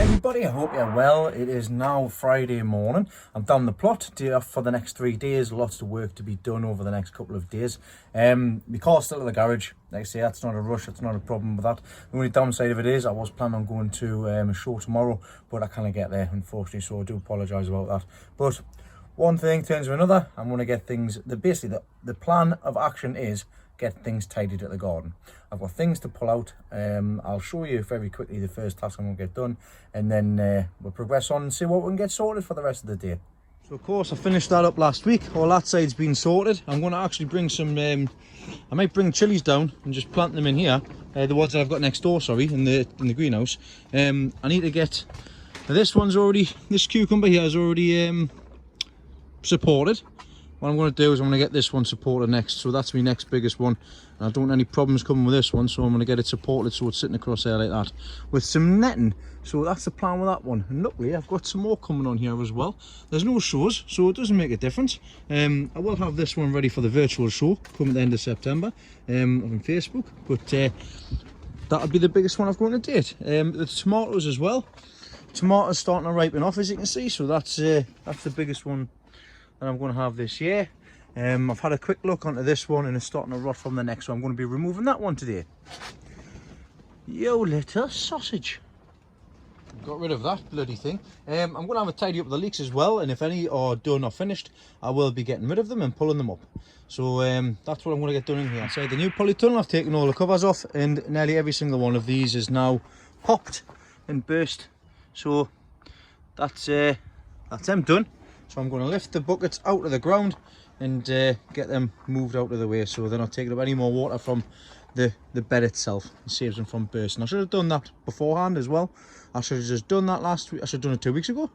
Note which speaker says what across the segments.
Speaker 1: everybody, I hope you're well. It is now Friday morning. I'm down the plot for the next 3 days. Lots of work to be done over the next couple of days. My car's still at the garage. Like I say, that's not a rush, it's not a problem with that. The only downside of it is I was planning on going to a show tomorrow, but I can't get there unfortunately, so I do apologise about that. But one thing turns to another. I'm going to get things, basically the plan of action is get things tidied at the garden. I've got things to pull out. I'll show you very quickly the first task I'm going to get done, and then we'll progress on and see what we can get sorted for the rest of the day. So of course I finished that up last week. All that side's been sorted. I'm going to actually bring some, I might bring chilies down and just plant them in here. The ones that I've got next door, sorry, in the greenhouse. I need to get, this cucumber here is already supported. What I'm going to do is I'm going to get this one supported next, so that's my next biggest one. And I don't want any problems coming with this one, so I'm going to get it supported so it's sitting across there like that with some netting. So that's the plan with that one. And luckily I've got some more coming on here as well. There's no shows, so it doesn't make a difference. I will have this one ready for the virtual show coming at the end of September on Facebook, but that'll be the biggest one I've got to date. The tomatoes as well. Tomatoes starting to ripen off, as you can see, so that's the biggest one that I'm going to have this year. I've had a quick look onto this one and it's starting to rot from the neck, so I'm going to be removing that one today. Yo, little sausage. Got rid of that bloody thing. I'm going to have a tidy up the leeks as well, and if any are done or finished, I will be getting rid of them and pulling them up. So that's what I'm going to get done in here. So the new polytunnel, I've taken all the covers off, and nearly every single one of these is now popped and burst. So that's them done. So I'm going to lift the buckets out of the ground and get them moved out of the way, so they're not taking up any more water from the bed itself. It saves them from bursting. I should have done that beforehand as well. I should have just done that last week. I should have done it 2 weeks ago.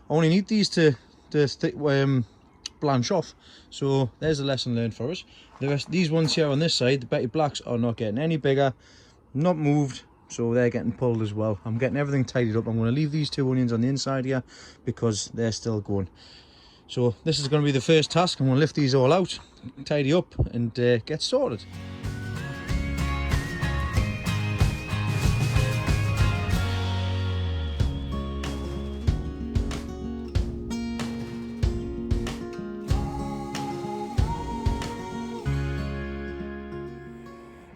Speaker 1: I only need these to blanch off. So there's a lesson learned for us. The rest, these ones here on this side, the Betty Blacks, are not getting any bigger, not moved. So they're getting pulled as well. I'm getting everything tidied up. I'm going to leave these 2 onions on the inside here because they're still going. So this is going to be the first task. I'm going to lift these all out, tidy up, and get started.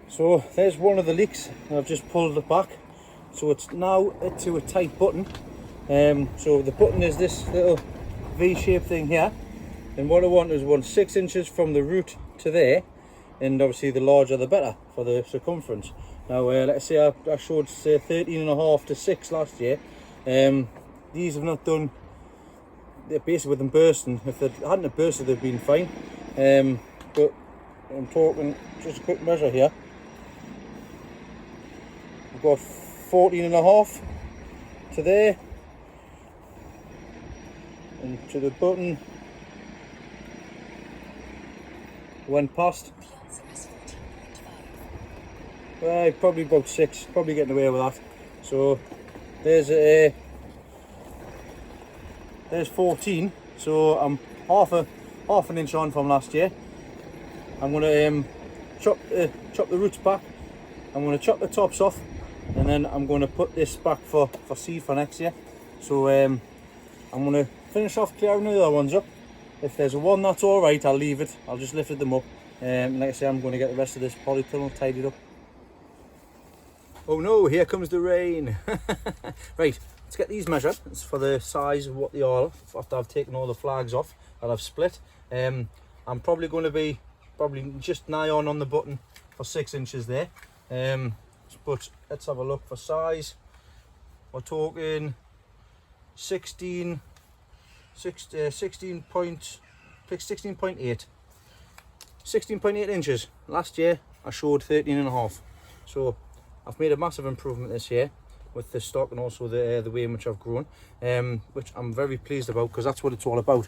Speaker 1: So there's one of the leeks, and I've just pulled it back, so it's now to a tight button. So the button is this little V-shaped thing here, and what I want is 6 inches from the root to there, and obviously the larger the better for the circumference. Now let's say I showed 13.5 to 6 last year. These have not done, they're basically with them bursting. If they hadn't have bursted, they've been fine. But I'm talking just a quick measure here. We've got 14.5 to there, and to the button went past. Probably about 6, probably getting away with that. So there's 14. So I'm half an inch on from last year. I'm going to chop the roots back. I'm going to chop the tops off, and then I'm going to put this back for seed for next year. So I'm going to finish off clearing the other ones up. If there's one that's all right, I'll leave it. I'll just lift them up. Like I say, I'm going to get the rest of this polytunnel tidied up. Oh no, here comes the rain. Right, let's get these measured. It's for the size of what they are after I've taken all the flags off that I've split. I'm probably going to be just nigh on the button for 6 inches there. But let's have a look for size. We're talking 16.8 inches. Last year I showed 13.5, so I've made a massive improvement this year with the stock and also the way in which I've grown, which I'm very pleased about, because that's what it's all about.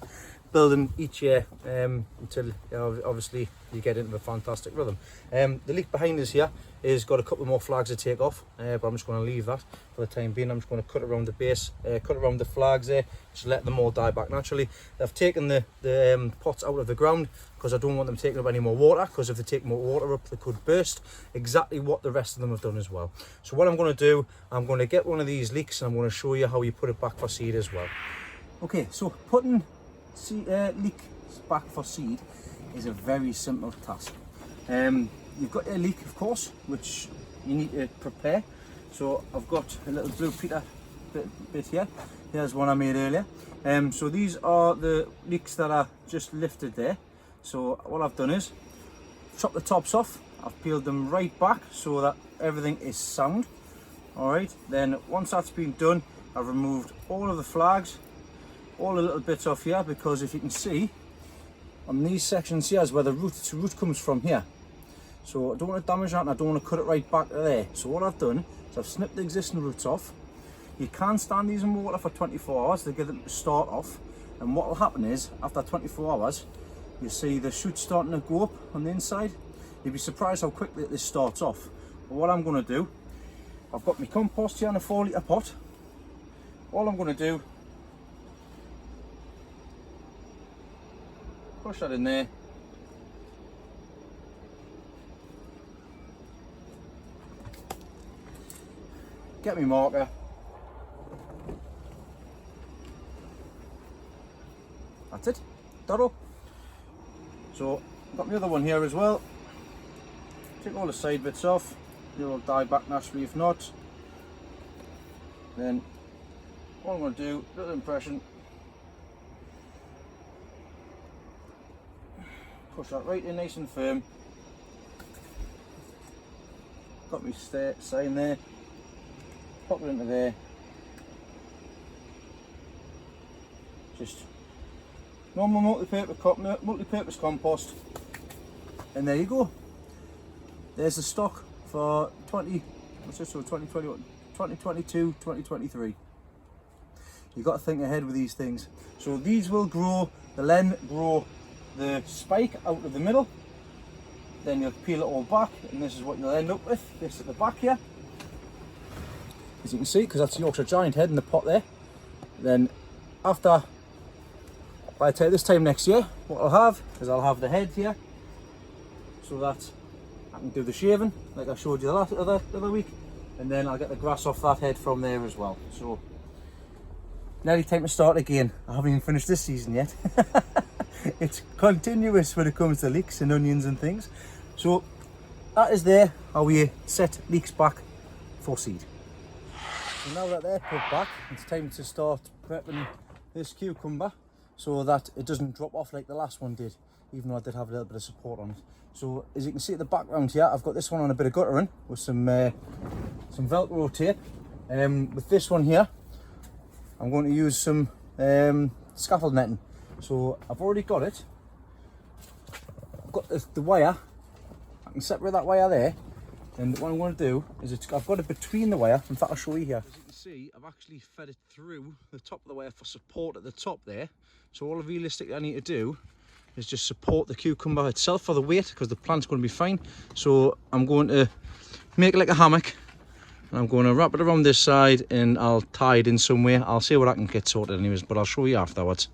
Speaker 1: building each year until obviously you get into a fantastic rhythm. The leek behind us here is got a couple more flags to take off, but I'm just going to leave that for the time being. I'm just going to cut around the base, cut around the flags there, just let them all die back naturally. I've taken the pots out of the ground because I don't want them taking up any more water, because if they take more water up they could burst, exactly what the rest of them have done as well. So what I'm going to do, I'm going to get one of these leeks and I'm going to show you how you put it back for seed as well. Okay, so putting leeks back for seed is a very simple task. You've got a leek, of course, which you need to prepare. So I've got a little blue Peter bit here. Here's one I made earlier. So these are the leeks that are just lifted there. So what I've done is chop the tops off. I've peeled them right back so that everything is sound. All right. Then once that's been done, I've removed all of the flags, all the little bits off here, because if you can see on these sections here is where the root comes from here. So I don't want to damage that and I don't want to cut it right back to there. So what I've done is I've snipped the existing roots off. You can stand these in water for 24 hours to get them to start off. And what will happen is after 24 hours, you see the shoots starting to go up on the inside. You'd be surprised how quickly this starts off. But what I'm going to do, I've got my compost here in a 4-litre pot. All I'm going to do, push that in there. Get my marker. That's it. Done. So I've got my other one here as well. Take all the side bits off. They'll die back naturally if not. Then all I'm going to do, little impression. Push that right in nice and firm. Got my sign there. Pop it into there. Just normal multi-purpose compost. And there you go. There's the stock for 2022, 2023. You've got to think ahead with these things. So these will grow, they'll then grow the spike out of the middle. Then you'll peel it all back and this is what you'll end up with. This at the back here. As you can see, because that's the Yorkshire Giant head in the pot there. Then after, by this time next year, what I'll have is I'll have the head here, so that I can do the shaving, like I showed you the other week, and then I'll get the grass off that head from there as well. So, nearly time to start again. I haven't even finished this season yet. It's continuous when it comes to leeks and onions and things. So, that is there how we set leeks back for seed. So now that they're put back, it's time to start prepping this cucumber so that it doesn't drop off like the last one did, even though I did have a little bit of support on it. So as you can see at the background here, I've got this one on a bit of guttering with some Velcro tape. With this one here, I'm going to use some scaffold netting. So I've already got it. I've got the wire. I can separate that wire there. And what I'm going to do is I've got it between the wire. In fact, I'll show you here. As you can see, I've actually fed it through the top of the wire for support at the top there. So all realistically I need to do is just support the cucumber itself for the weight, because the plant's going to be fine. So I'm going to make it like a hammock. And I'm going to wrap it around this side and I'll tie it in somewhere. I'll see what I can get sorted anyways, but I'll show you afterwards.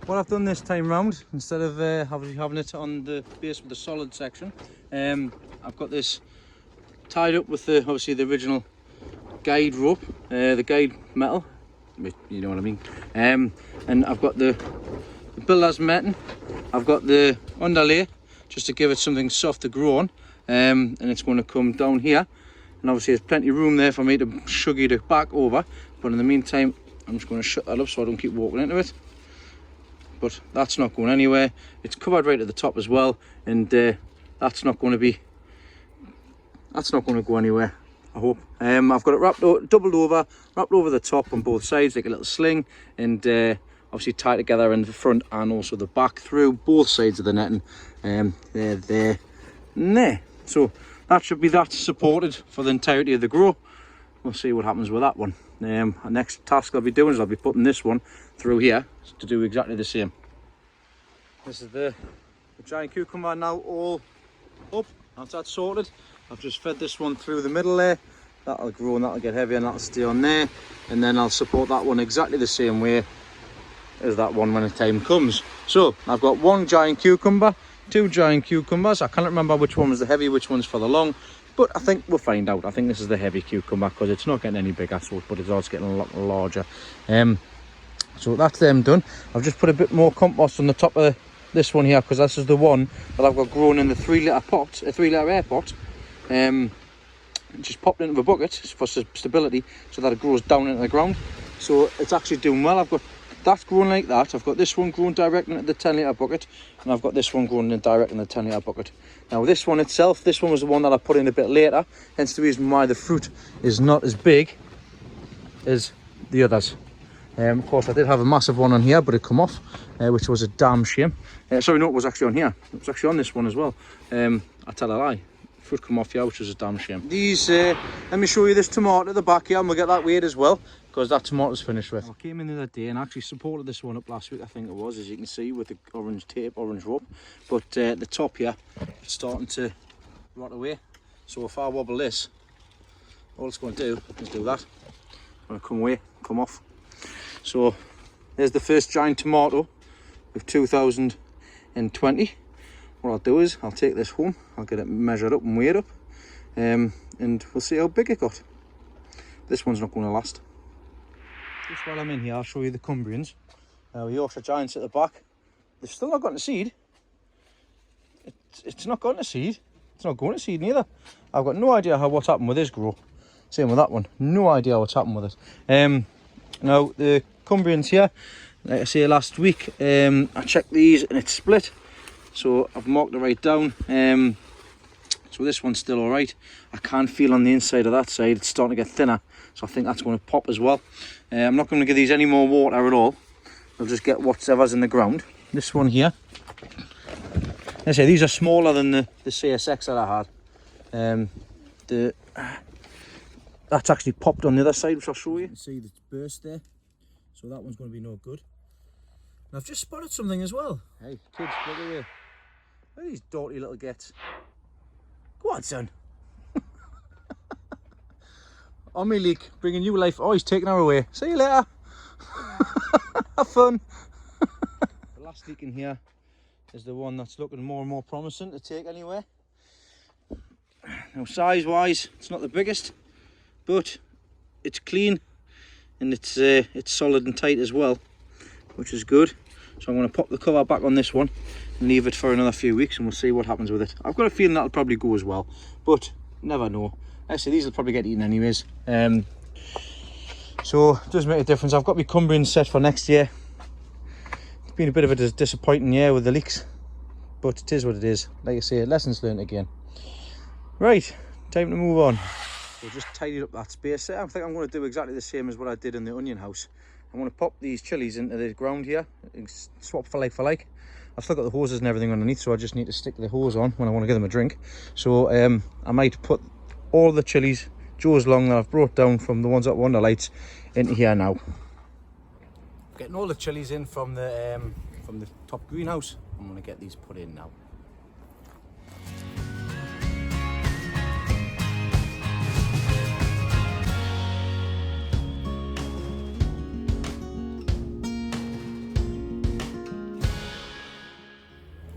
Speaker 1: What I've done this time round, instead of having it on the base with the solid section, I've got this tied up with obviously the original guide rope, the guide metal, you know what I mean. And I've got the builder's netting, I've got the underlay just to give it something soft to grow on, and it's going to come down here. And obviously there's plenty of room there for me to shuggy it back over, but in the meantime I'm just going to shut that up so I don't keep walking into it. But that's not going anywhere. It's covered right at the top as well, and that's not going to go anywhere. I hope. I've got it doubled over, wrapped over the top on both sides like a little sling, and obviously tied together in the front and also the back through both sides of the netting. There, and there. So that should be that supported for the entirety of the grow. We'll see what happens with that one. Our next task I'll be doing is I'll be putting this one through here to do exactly the same. This is the giant cucumber now all up. That's that sorted. I've just fed this one through the middle there. That'll grow and that'll get heavier and that'll stay on there. And then I'll support that one exactly the same way as that one when the time comes. So I've got one giant cucumber, two giant cucumbers. I can't remember which one was the heavy, which one's for the long, but I think we'll find out. I think this is the heavy cucumber because it's not getting any bigger, so but it's also getting a lot larger. So that's them done. I've just put a bit more compost on the top of this one here because this is the one that I've got grown in the 3 litre pot, a 3 litre air pot. Just popped into the bucket for stability so that it grows down into the ground. So it's actually doing well. I've got that growing like that. I've got this one growing direct into the 10 litre bucket, and I've got this one growing in direct in the 10 litre bucket. Now this one itself, this one was the one that I put in a bit later, hence the reason why the fruit is not as big as the others. Of course I did have a massive one on here, but it come off, which was a damn shame. Sorry, no, it was actually on here. It was actually on this one as well. I tell a lie. Fruit come off here, which was a damn shame. These, let me show you this tomato at the back here, and we'll get that weighed as well, because that tomato's finished with. I came in the other day and actually supported this one up last week, I think it was, as you can see, with the orange tape, orange rope. But the top here, it's starting to rot away. So if I wobble this, all it's going to do is do that. It's going to come away, come off. So there's the first giant tomato of 2020. What I'll do is I'll take this home, I'll get it measured up and weighed up, and we'll see how big it got. This one's not going to last. Just while I'm in here, I'll show you the Cumbrians. Yorkshire Giants at the back. They've still not gotten a seed. It's not gotten a seed. It's not going to seed neither. I've got no idea what's happened with this grow. Same with that one. No idea what's happened with it. Now the Cumbrians here, like I say last week, I checked these and it's split. So I've marked it right down. So this one's still all right. I can feel on the inside of that side it's starting to get thinner, so I think that's going to pop as well. I'm not going to give these any more water at all. I'll just get whatever's in the ground. This one here, I say these are smaller than the CSX that I had. That's actually popped on the other side, which I'll show you. You can see it's burst there, so that one's going to be no good. And I've just spotted something as well. Hey kids, look at here. Look at these dirty little gets. Go on, son. On me leek, bringing you life. Oh, he's taking her away. See you later. Have fun. The last leek in here is the one that's looking more and more promising to take anyway. Now, size-wise, it's not the biggest, but it's clean and it's solid and tight as well, which is good. So I'm going to pop the cover back on this one and leave it for another few weeks and we'll see what happens with it. I've got a feeling that'll probably go as well, but never know. Actually, these will probably get eaten anyways. So it does make a difference. I've got my Cumbrian set for next year. It's been a bit of a disappointing year with the leeks, but it is what it is. Like I say, lessons learned again. Right, time to move on. So just tidied up that space there. I think I'm going to do exactly the same as what I did in the onion house. I'm going to pop these chilies into the ground here, swap for like. I've still got the hoses and everything underneath, so I just need to stick the hose on when I want to give them a drink. So I might put all the chilies, Joe's Long, that I've brought down from the ones at Wonderlights into here now. Getting all the chilies in from the top greenhouse. I'm going to get these put in now.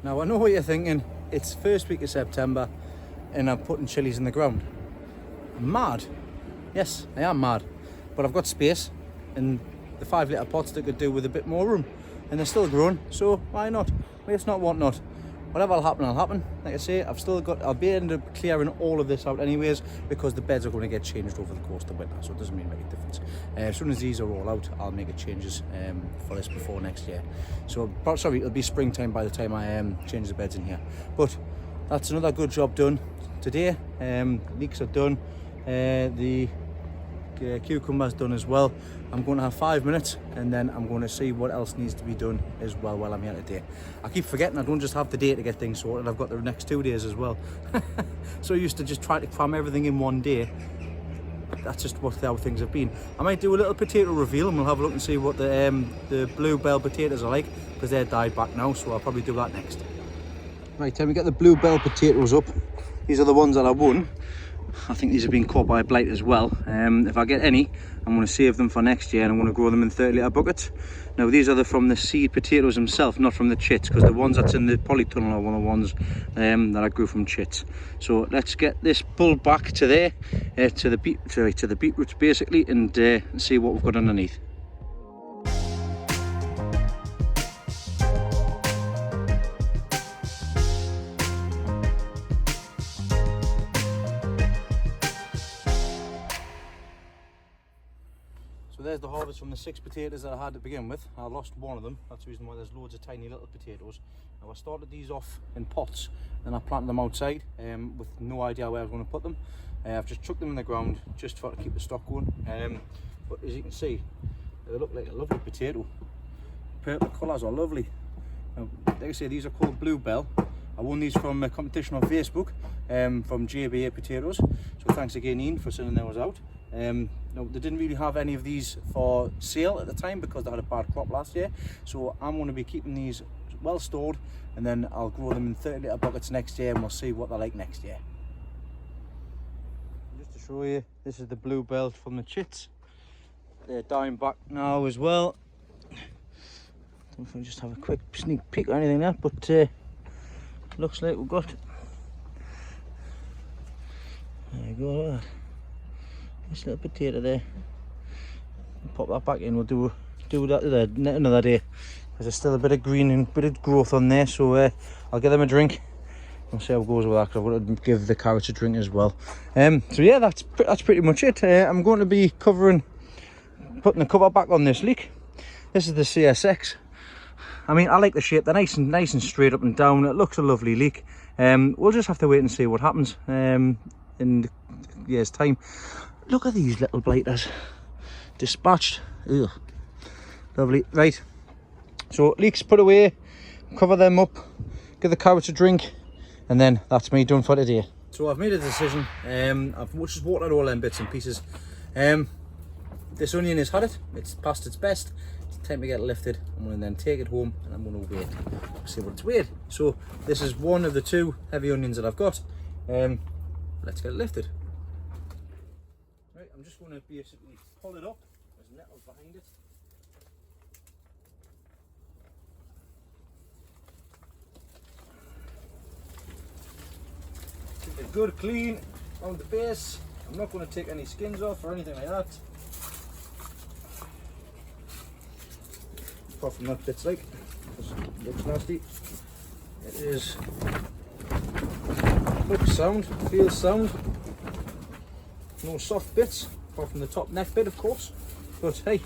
Speaker 1: Now I know what you're thinking, it's first week of September and I'm putting chilies in the ground. I'm mad. Yes, I am mad. But I've got space and the 5 litre pots that could do with a bit more room. And they're still growing, so why not? Waste not, want not. Whatever will happen. Like I say, I'll be able to clearing all of this out anyways because the beds are going to get changed over the course of the winter, so it doesn't really make a difference. As soon as these are all out, I'll make changes for this before next year. So, sorry, it'll be springtime by the time I change the beds in here. But that's another good job done today. Leeks are done. The cucumber's done as well. I'm going to have 5 minutes and then I'm going to see what else needs to be done as well while I'm here today. I keep forgetting I don't just have the day to get things sorted, I've got the next 2 days as well. So I used to just try to cram everything in one day. That's just how things have been. I might do a little potato reveal and we'll have a look and see what the blue bell potatoes are like, because they're died back now, so I'll probably do that next. Right, time we get the blue bell potatoes up. These are the ones that I won. I think these have been caught by a blight as well. If I get any, I'm going to save them for next year and I'm going to grow them in 30-litre buckets. Now these are from the seed potatoes themselves, not from the chits, because the ones that's in the polytunnel are one of the ones that I grew from chits. So let's get this pulled back to there, to the beetroots basically, and see what we've got underneath. So there's the harvest from the 6 potatoes that I had to begin with. I lost one of them, that's the reason why there's loads of tiny little potatoes. Now I started these off in pots, then I planted them outside with no idea where I was going to put them. I've just chucked them in the ground just to keep the stock going. But as you can see, they look like a lovely potato. Purple colours are lovely. Now, like I say, these are called Blue Bell. I won these from a competition on Facebook from JBA Potatoes. So thanks again, Ian, for sending those out. No, they didn't really have any of these for sale at the time because they had a bad crop last year. So I'm going to be keeping these well stored, and then I'll grow them in 30-litre buckets next year and we'll see what they're like next year. Just to show you, this is the blue bell from the chits. They're dying back now as well. I don't know if I just have a quick sneak peek or anything there, but looks like we've got, there you go, look at that. This little potato there. Pop that back in. We'll do that another day, because there's still a bit of green and bit of growth on there. So I'll give them a drink. We'll see how it goes with that, because I've got to give the carrots a drink as well. So yeah, that's pretty much it. I'm going to be putting the cover back on this leek. This is the CSX. I mean, I like the shape. They're nice and straight up and down. It looks a lovely leek. We'll just have to wait and see what happens in the year's time. Look at these little blighters. Dispatched. Ugh. Lovely. Right. So leeks put away, cover them up, give the carrots a drink, and then that's me done for today. So I've made a decision. I've just watered all them bits and pieces. This onion has had it. It's past its best. It's time to get it lifted. I'm going to then take it home and I'm going to weigh it. See what it's weighed. So this is one of the 2 heavy onions that I've got. Let's get it lifted. Right, I'm just going to basically pull it up. There's nettles behind it. Take a good clean on the base. I'm not going to take any skins off or anything like that. Apart from that bit's like, it looks nasty. It is, looks sound, feels sound. No soft bits, apart from the top neck bit, of course. But hey,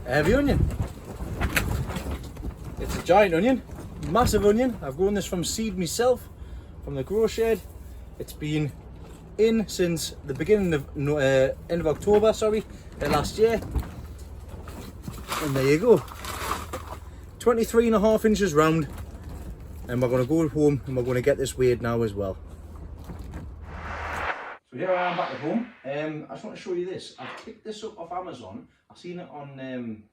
Speaker 1: a heavy onion. It's a giant onion, massive onion. I've grown this from seed myself, from the grow shed. It's been in since the beginning of end of October, sorry, last year. And there you go, 23.5 inches round. And we're going to go home and we're going to get this weighed now as well. So here I am back at home. I just want to show you this. I've picked this up off Amazon. I've seen it on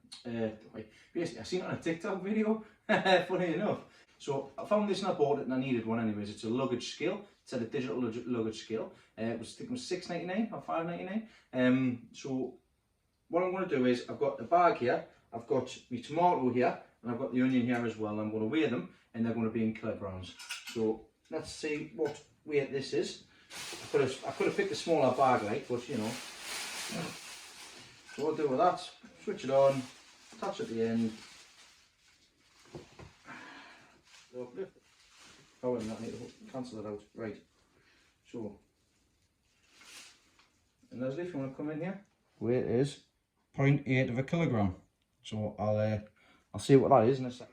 Speaker 1: basically I've seen it on a TikTok video. Funny enough. So I found this and I bought it and I needed one anyways. It's a luggage scale. It's a digital luggage scale. It was, I think it was $6.99 or $5.99. So what I'm going to do is I've got the bag here. I've got my tomato here. And I've got the onion here as well. And I'm going to weigh them. And they're going to be in kilograms. So let's see what weight this is. I could have picked a smaller bag, like, but you know. So what I'll do with that, switch it on, attach at the end. Oh, and I need to cancel it out. Right. So, and Leslie, if you want to come in here, weight is 0.8 of a kilogram. So I'll see what that is in a sec.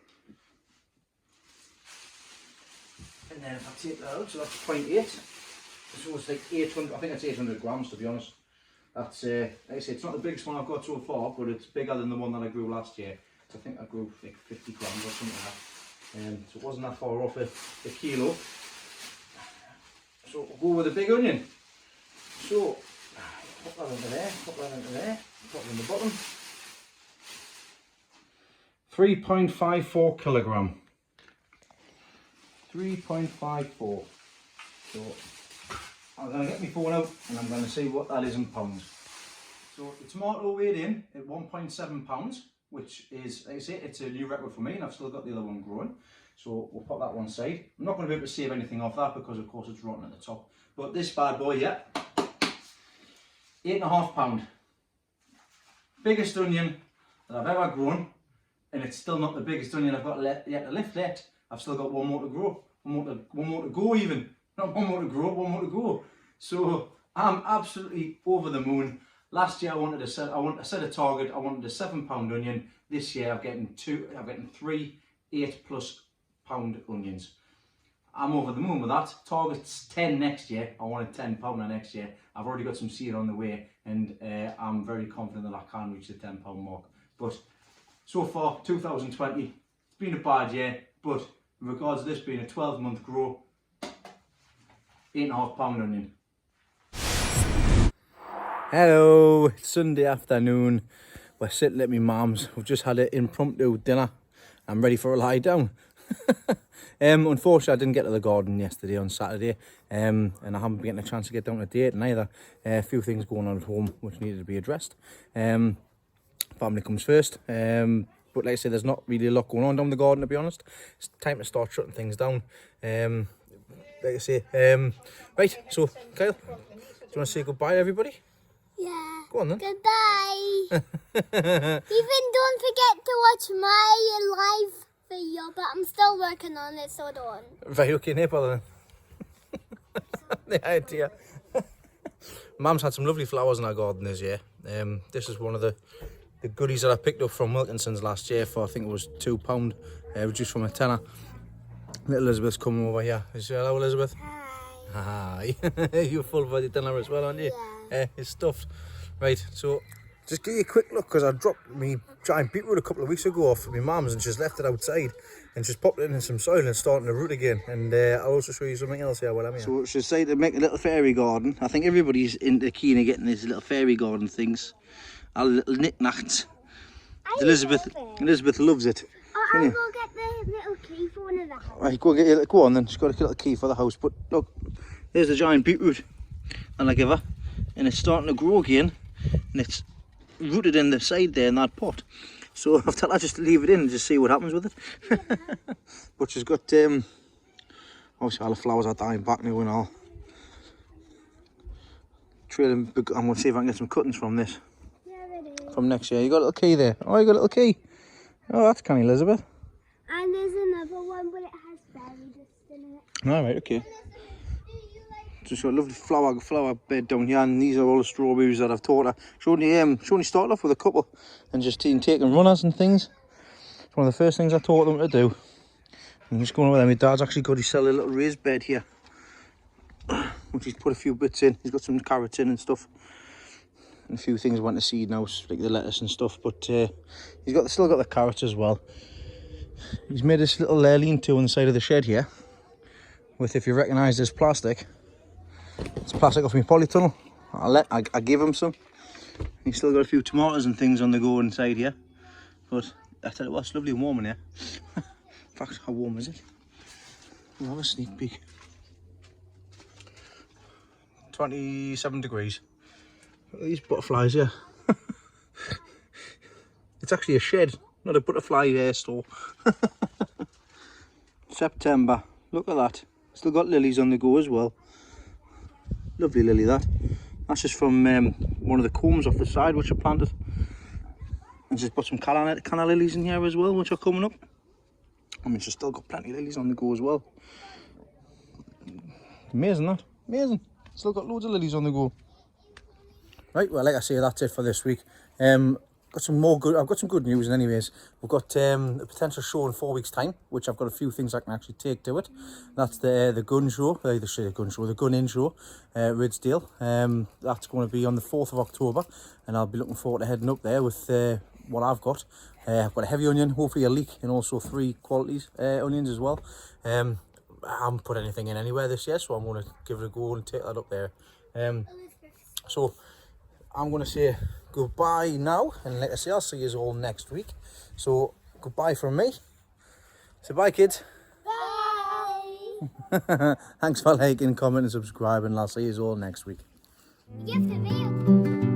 Speaker 1: And then if I take that out, so that's 0.8. So it's like 800, I think it's 800 grams to be honest. That's, like I say, it's not the biggest one I've got so far, but it's bigger than the one that I grew last year. So I think I grew like 50 grams or something like that. So it wasn't that far off a kilo. So we'll go with a big onion. So, pop that into there, pop that into there, pop it in the bottom. 3.54 kilogram. 3.54. So I'm going to get my phone out and I'm going to see what that is in pounds. So the tomato weighed in at 1.7 pounds, which is, like I say, it's a new record for me, and I've still got the other one growing. So we'll put that one aside. I'm not going to be able to save anything off that because of course it's rotten at the top. But this bad boy here, 8.5 pound. Biggest onion that I've ever grown, and it's still not the biggest onion I've got yet to lift yet. I've still got one more to grow, one more to go even. Not one more to grow, one more to go. So I'm absolutely over the moon. Last year I set a target. I wanted a 7 pound onion. This year I'm getting 3 8+ pound onions. I'm over the moon with that. Target's 10 next year. I want a 10 pounder next year. I've already got some seed on the way, and I'm very confident that I can reach the 10 pound mark. But so far, 2020, it's been a bad year, but in regards to this being a 12-month grow, 8.5 pound onion. Hello, it's Sunday afternoon. We're sitting at my mum's. We've just had an impromptu dinner. I'm ready for a lie down. Unfortunately, I didn't get to the garden yesterday on Saturday, and I haven't been getting a chance to get down to date neither. A few things going on at home which needed to be addressed. Family comes first. But like I say, there's not really a lot going on down the garden, to be honest. It's time to start shutting things down. Like I say, right, so Kyle, do you want to say goodbye to everybody?
Speaker 2: Yeah.
Speaker 1: Go on then.
Speaker 2: Goodbye. Even don't forget to watch my live video, but I'm still working on it, so don't.
Speaker 1: Right, okay, no bother then. The idea. Mum's had some lovely flowers in our garden this year. This is one of the goodies that I picked up from Wilkinson's last year for, I think it was £2, reduced from a tenner. Little Elizabeth's coming over here. Hello, Elizabeth.
Speaker 2: Hi.
Speaker 1: Hi. You're full for the dinner as well, aren't you?
Speaker 2: Yeah.
Speaker 1: It's stuffed. Right, so just give you a quick look, because I dropped me giant beetroot a couple of weeks ago off my mum's and she's left it outside and she's popped it in some soil and starting to root again. And I'll also show you something else here while I'm here. So she's decided to make a little fairy garden. I think everybody's keen of getting these little fairy garden things. Our little knickknacks. Elizabeth loves it.
Speaker 2: I will get the little key for one of the house.
Speaker 1: Right, go on then. She's got a little key for the house. But look, there's the giant beetroot and I give her, and it's starting to grow again, and it's rooted in the side there in that pot. So I've told her just to leave it in and just see what happens with it. Yeah. But she's got obviously all the flowers are dying back now and all. I'm going to see if I can get some cuttings from this. From next year. You got a little key there. Oh, you got a little key. Oh, that's canny, Elizabeth.
Speaker 2: And there's another one, but it has berry dust in it.
Speaker 1: All right, okay. Just got a lovely flower bed down here, and these are all the strawberries that I've taught her. She only started off with a couple and just taking runners and things. It's one of the first things I taught them to do. I'm just going over there. My dad's actually got his little raised bed here, which he's put a few bits in. He's got some carrots in and stuff. And a few things went to seed now, like the lettuce and stuff, but he's still got the carrots as well. He's made this little lean-to on the side of the shed here, with, if you recognise this plastic, it's plastic off my polytunnel. I gave him some. He's still got a few tomatoes and things on the go inside here, but I tell you what, it's lovely and warm in here. In fact, how warm is it? We'll have a sneak peek. 27 degrees. Look at these butterflies here. It's actually a shed, not a butterfly store. September, look at that. Still got lilies on the go as well. Lovely lily that. That's just from one of the combs off the side which I planted. And just put some canna lilies in here as well, which are coming up. I mean, she's still got plenty of lilies on the go as well. Amazing that, amazing. Still got loads of lilies on the go. Right, well, like I say, that's it for this week. I've got some good news anyways. We've got a potential show in 4 weeks time, which I've got a few things I can actually take to it. That's the gun show, the gun in show, Ridsdale. That's going to be on the 4th of October, and I'll be looking forward to heading up there with what I've got. I've got a heavy onion, hopefully a leek, and also 3 qualities onions as well. I haven't put anything in anywhere this year, so I'm going to give it a go and take that up there. So I'm going to say goodbye now, and like I say, I'll see you all next week. So goodbye from me. Say bye, kids.
Speaker 2: Bye.
Speaker 1: Thanks for liking, commenting, subscribing, and I'll see you all next week.
Speaker 2: You have to mail.